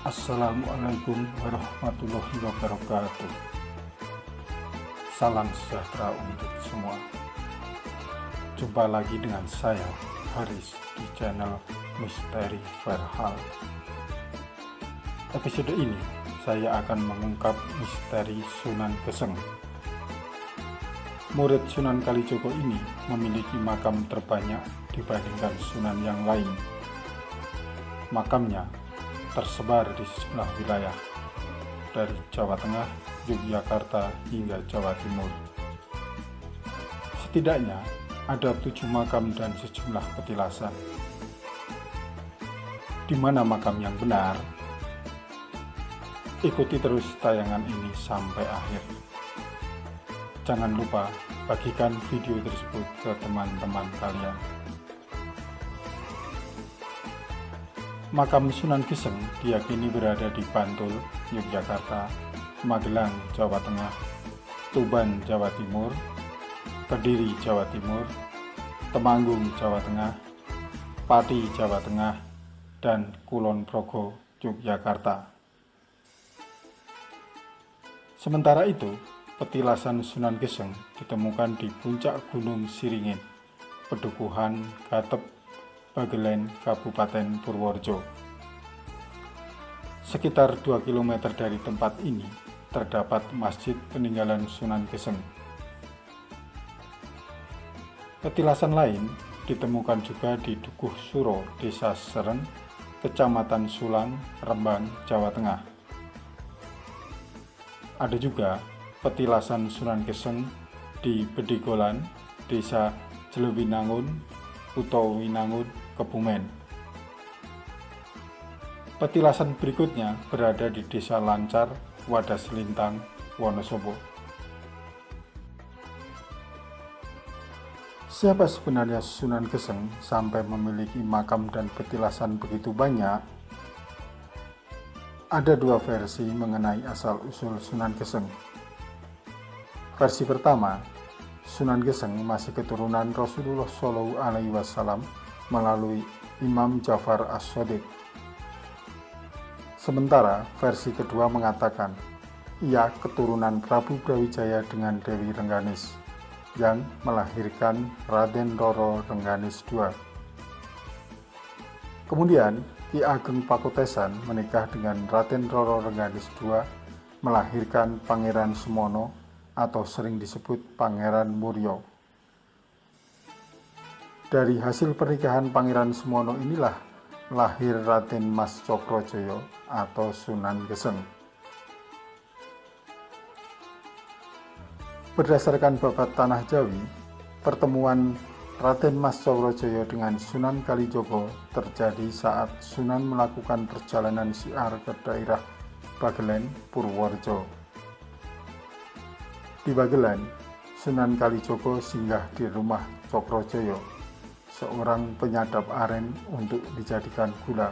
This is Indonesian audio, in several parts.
Assalamualaikum warahmatullahi wabarakatuh. Salam sejahtera untuk semua. Jumpa lagi dengan saya, Haris, di channel Misteri Verhal. Episode ini saya akan mengungkap misteri Sunan Geseng. Murid Sunan Kalijogo ini memiliki makam terbanyak dibandingkan Sunan yang lain. Makamnya tersebar di sejumlah wilayah, dari Jawa Tengah, Yogyakarta, hingga Jawa Timur. Setidaknya ada 7 makam dan sejumlah petilasan. Di mana makam yang benar? Ikuti terus tayangan ini sampai akhir. Jangan lupa bagikan video tersebut ke teman-teman kalian. Makam Sunan Geseng diyakini berada di Bantul, Yogyakarta, Magelang, Jawa Tengah, Tuban, Jawa Timur, Kediri, Jawa Timur, Temanggung, Jawa Tengah, Pati, Jawa Tengah, dan Kulon Progo, Yogyakarta. Sementara itu, petilasan Sunan Geseng ditemukan di puncak Gunung Siringin, Pedukuhan, Gatep, Bagelen, Kabupaten Purworejo. Sekitar 2 km dari tempat ini terdapat Masjid Peninggalan Sunan Geseng. Petilasan lain ditemukan juga di Dukuh Suro, Desa Seren, Kecamatan Sulang, Rembang, Jawa Tengah. Ada juga petilasan Sunan Geseng di Bedigolan, Desa Jelewinangun, Utowinangun, Kebumen. Petilasan berikutnya berada di Desa Lancar, Wadas Lintang, Wonosobo. Siapa sebenarnya Sunan Geseng sampai memiliki makam dan petilasan begitu banyak? Ada 2 versi mengenai asal-usul Sunan Geseng. Versi pertama, Sunan Geseng masih keturunan Rasulullah SAW melalui Imam Ja'far As-Shadiq. Sementara versi kedua mengatakan ia keturunan Prabu Brawijaya dengan Dewi Rengganis yang melahirkan Raden Roro Rengganis II. Kemudian Ki Ageng Pakutesan menikah dengan Raden Roro Rengganis II, melahirkan Pangeran Sumono atau sering disebut Pangeran Muryo. Dari hasil pernikahan Pangeran Sumono inilah lahir Raden Mas Cokrojoyo atau Sunan Geseng. Berdasarkan babat Tanah Jawi, pertemuan Raden Mas Cokrojoyo dengan Sunan Kalijogo terjadi saat Sunan melakukan perjalanan syiar ke daerah Bagelen, Purworejo. Di Bagelen, Sunan Kalijogo singgah di rumah Cokrojoyo, seorang penyadap aren untuk dijadikan gula.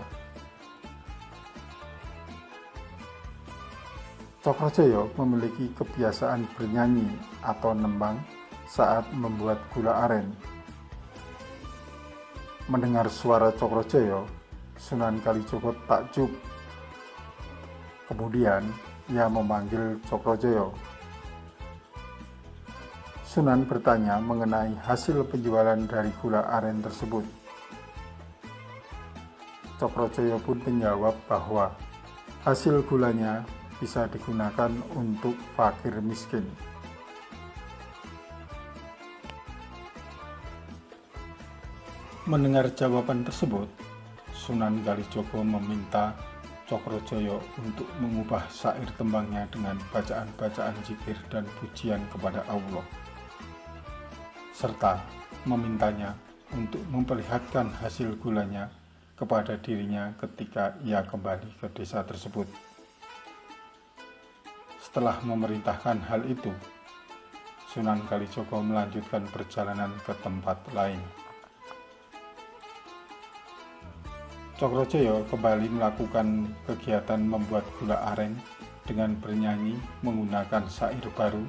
Cokrojoyo memiliki kebiasaan bernyanyi atau nembang saat membuat gula aren. Mendengar suara Cokrojoyo, Sunan Kalijogo takjub. Kemudian ia memanggil Cokrojoyo. Sunan bertanya mengenai hasil penjualan dari gula aren tersebut. Cokrojoyo pun menjawab bahwa hasil gulanya bisa digunakan untuk fakir miskin. Mendengar jawaban tersebut, Sunan Kalijogo meminta Cokrojoyo untuk mengubah syair tembangnya dengan bacaan-bacaan zikir dan pujian kepada Allah, serta memintanya untuk memperlihatkan hasil gulanya kepada dirinya ketika ia kembali ke desa tersebut. Setelah memerintahkan hal itu, Sunan Kalijogo melanjutkan perjalanan ke tempat lain. Cokrojoyo kembali melakukan kegiatan membuat gula aren dengan bernyanyi menggunakan syair baru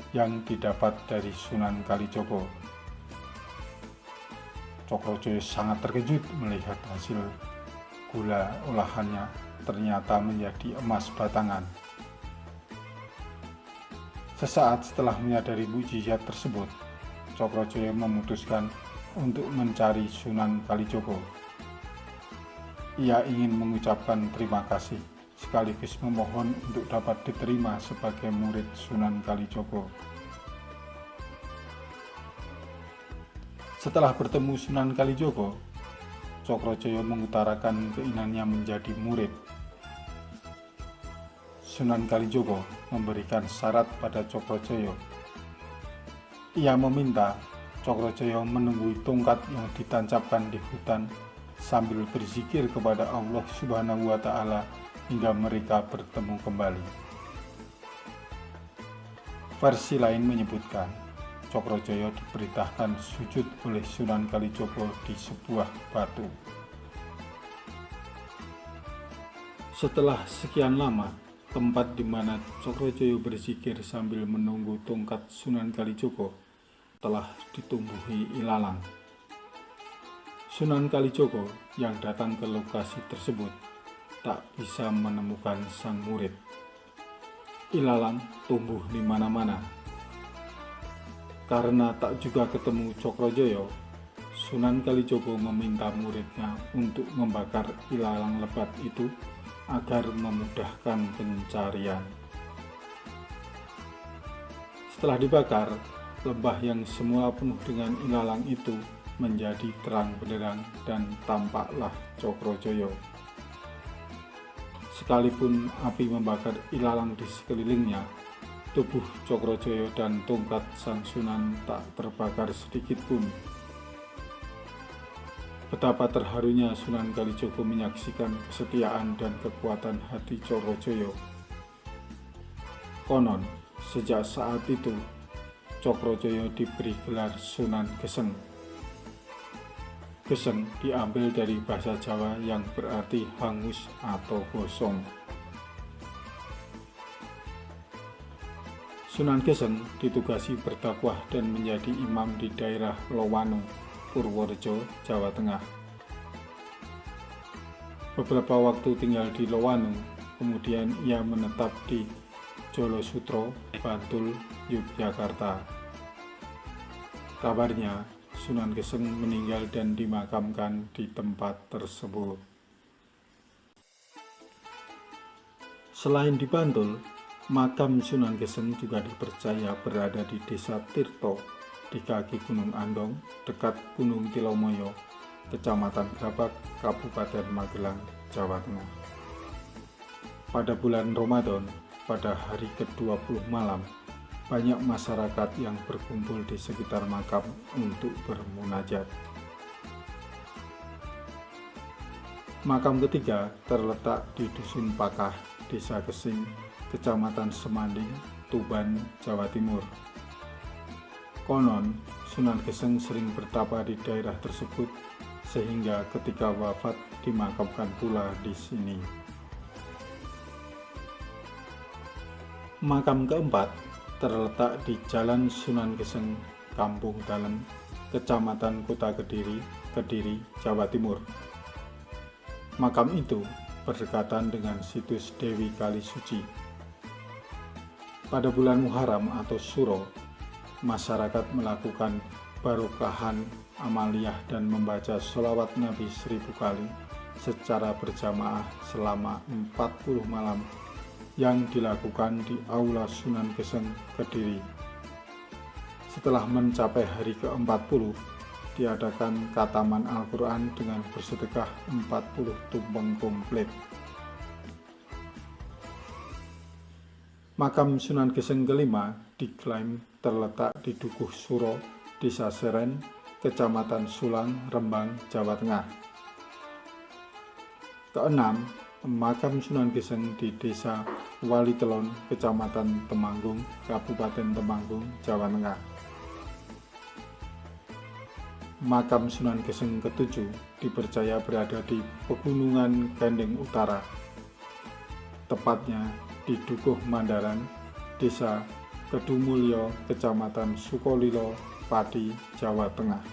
yang didapat dari Sunan Kalijogo. Cokrojoyo sangat terkejut melihat hasil gula olahannya ternyata menjadi emas batangan. Sesaat setelah menyadari mukjizat tersebut, Cokrojoyo memutuskan untuk mencari Sunan Kalijogo. Ia ingin mengucapkan terima kasih sekaligus memohon untuk dapat diterima sebagai murid Sunan Kalijogo. Setelah bertemu Sunan Kalijogo, Cokrojoyo mengutarakan keinginannya menjadi murid. Sunan Kalijogo memberikan syarat pada Cokrojoyo. Ia meminta Cokrojoyo menunggui tongkat yang ditancapkan di hutan sambil berzikir kepada Allah Subhanahu wa Ta'ala hingga mereka bertemu kembali. Versi lain menyebutkan Cokrojoyo diperintahkan sujud oleh Sunan Kalijogo di sebuah batu. Setelah sekian lama, tempat di mana Cokrojoyo berzikir sambil menunggu tongkat Sunan Kalijogo telah ditumbuhi ilalang. Sunan Kalijogo yang datang ke lokasi tersebut tak bisa menemukan sang murid. Ilalang tumbuh di mana-mana. Karena tak juga ketemu Cokrojoyo, Sunan Kalijogo meminta muridnya untuk membakar ilalang lebat itu agar memudahkan pencarian. Setelah dibakar, lembah yang semula penuh dengan ilalang itu menjadi terang benderang dan tampaklah Cokrojoyo. Sekalipun api membakar ilalang di sekelilingnya, tubuh Cokrojoyo dan tongkat sang Sunan tak terbakar sedikit pun. Betapa terharunya Sunan Kalijogo menyaksikan kesetiaan dan kekuatan hati Cokrojoyo. Konon, sejak saat itu, Cokrojoyo diberi gelar Sunan Geseng. Geseng diambil dari bahasa Jawa yang berarti hangus atau gosong. Sunan Geseng ditugasi berdakwah dan menjadi imam di daerah Lowano, Purworejo, Jawa Tengah. Beberapa waktu tinggal di Lowano, kemudian ia menetap di Jolosutro, Bantul, Yogyakarta. Kabarnya, Sunan Geseng meninggal dan dimakamkan di tempat tersebut. Selain di Bantul, makam Sunan Geseng juga dipercaya berada di Desa Tirto, di kaki Gunung Andong, dekat Gunung Tilomoyo, Kecamatan Grabak, Kabupaten Magelang, Jawa Tengah. Pada bulan Ramadan, pada hari ke-20 malam, banyak masyarakat yang berkumpul di sekitar makam untuk bermunajat. Makam ketiga terletak di Dusun Pakah, Desa Gesing, Kecamatan Semanding, Tuban, Jawa Timur. Konon, Sunan Geseng sering bertapa di daerah tersebut sehingga ketika wafat dimakamkan pula di sini. Makam keempat terletak di Jalan Sunan Geseng, Kampung Dalem, Kecamatan Kota Kediri, Kediri, Jawa Timur. Makam itu berdekatan dengan situs Dewi Kali Suci. Pada bulan Muharram atau Suro, masyarakat melakukan barokahan amaliyah dan membaca sholawat Nabi 1000 kali secara berjamaah selama 40 malam yang dilakukan di Aula Sunan Geseng, Kediri. Setelah mencapai hari ke-40, diadakan khataman Al-Quran dengan bersedekah 40 tumpeng komplit. Makam Sunan Geseng kelima diklaim terletak di Dukuh Suro, Desa Seren, Kecamatan Sulang, Rembang, Jawa Tengah. Keenam, makam Sunan Geseng di Desa Walitelon, Kecamatan Temanggung, Kabupaten Temanggung, Jawa Tengah. Makam Sunan Geseng ketujuh dipercaya berada di Pegunungan Gandeng Utara, tepatnya di Dukuh Mandaran, Desa Kedumulyo, Kecamatan Sukolilo, Pati, Jawa Tengah.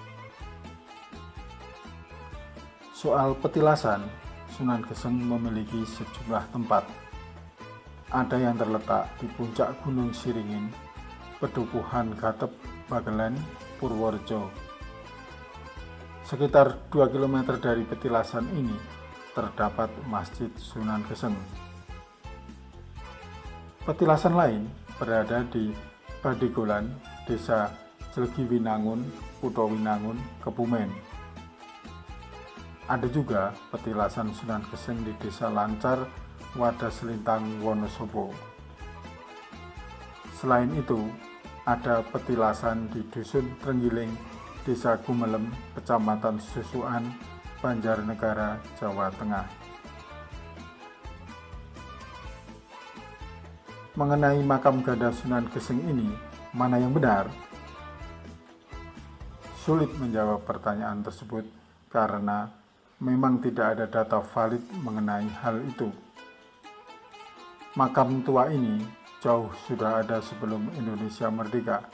Soal petilasan, Sunan Geseng memiliki sejumlah tempat. Ada yang terletak di puncak Gunung Siringin, Pedukuhan Gatep, Bagelen, Purworejo. Sekitar 2 km dari petilasan ini terdapat Masjid Sunan Geseng. Petilasan lain berada di Badigolan, Desa Jlegiwinangun, Kutha Winangun, Kebumen. Ada juga petilasan Sunan Geseng di Desa Lancar, Wadaslintang, Wonosobo. Selain itu, ada petilasan di Dusun Trenggiling, Desa Gumelem, Kecamatan Susuan, Banjarnegara, Jawa Tengah. Mengenai makam ganda Sunan Geseng ini, mana yang benar? Sulit menjawab pertanyaan tersebut karena memang tidak ada data valid mengenai hal itu. Makam tua ini jauh sudah ada sebelum Indonesia merdeka.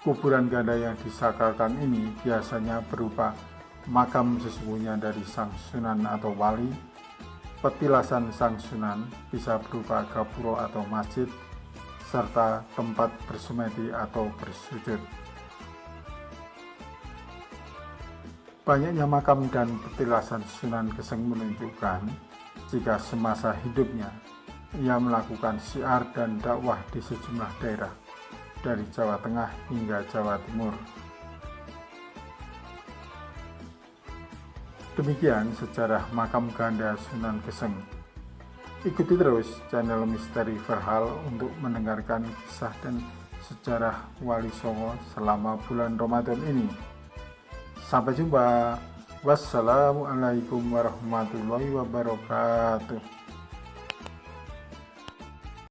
Kuburan ganda yang disakralkan ini biasanya berupa makam sesungguhnya dari sang sunan atau wali. Petilasan sang sunan bisa berupa gapuro atau masjid, serta tempat bersemedi atau bersujud. Banyaknya makam dan petilasan Sunan Geseng menunjukkan jika semasa hidupnya ia melakukan syiar dan dakwah di sejumlah daerah dari Jawa Tengah hingga Jawa Timur. Demikian sejarah makam ganda Sunan Geseng. Ikuti terus channel Misteri Verhal untuk mendengarkan kisah dan sejarah Wali Songo selama bulan Ramadan ini. Sampai jumpa. Wassalamualaikum warahmatullahi wabarakatuh.